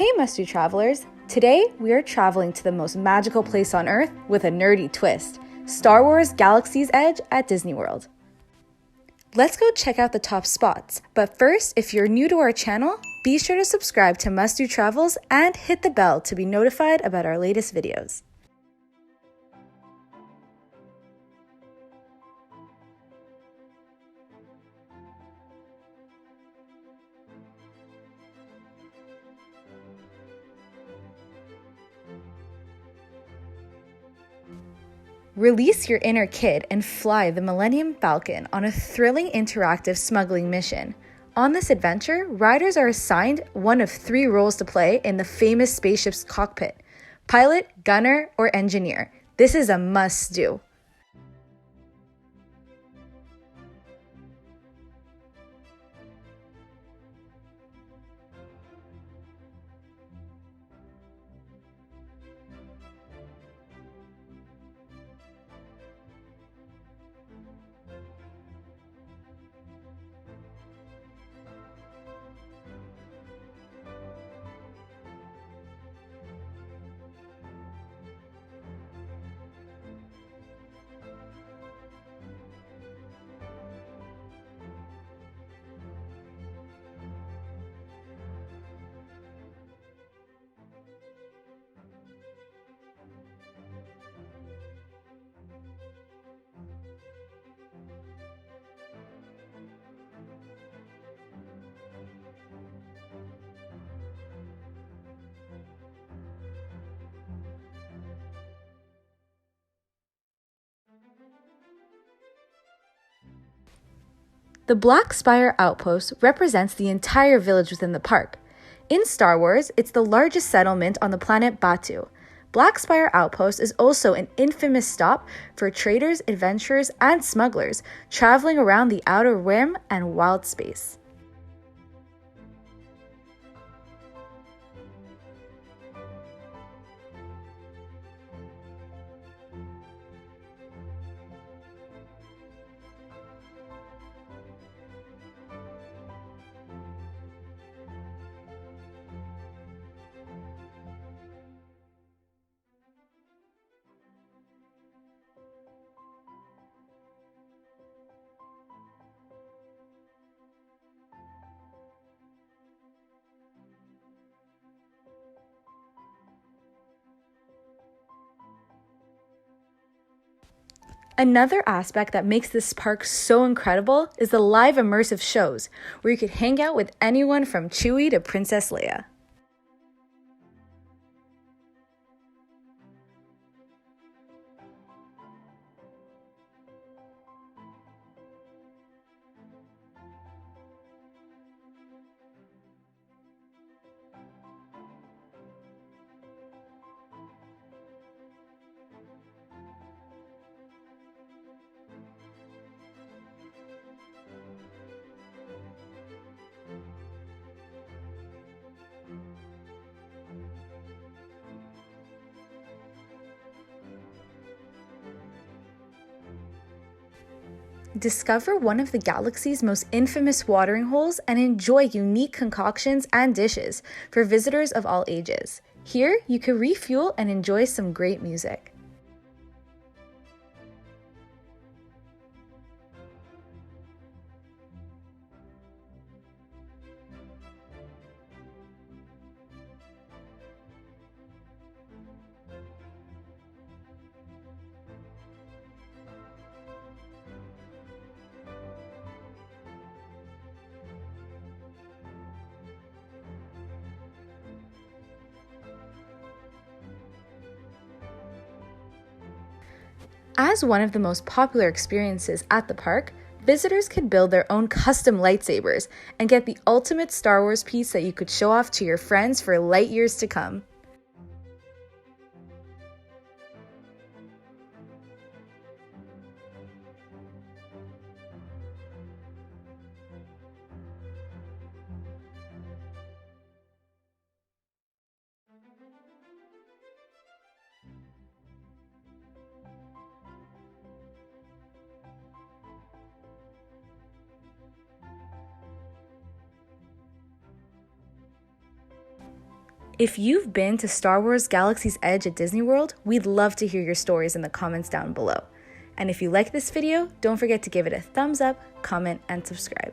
Hey must-do travelers! Today we are traveling to the most magical place on Earth with a nerdy twist, Star Wars Galaxy's Edge at Disney World. Let's go check out the top spots, but first, if you're new to our channel, be sure to subscribe to Must Do Travels and hit the bell to be notified about our latest videos. Release your inner kid and fly the Millennium Falcon on a thrilling interactive smuggling mission. On this adventure, riders are assigned one of 3 roles to play in the famous spaceship's cockpit: pilot, gunner, or engineer. This is a must-do. The Black Spire Outpost represents the entire village within the park. In Star Wars, it's the largest settlement on the planet Batuu. Black Spire Outpost is also an infamous stop for traders, adventurers, and smugglers traveling around the Outer Rim and wild space. Another aspect that makes this park so incredible is the live immersive shows, where you could hang out with anyone from Chewie to Princess Leia. Discover one of the galaxy's most infamous watering holes and enjoy unique concoctions and dishes for visitors of all ages. Here, you can refuel and enjoy some great music. As one of the most popular experiences at the park, visitors could build their own custom lightsabers and get the ultimate Star Wars piece that you could show off to your friends for light years to come. If you've been to Star Wars Galaxy's Edge at Disney World, we'd love to hear your stories in the comments down below. And if you like this video, don't forget to give it a thumbs up, comment, and subscribe.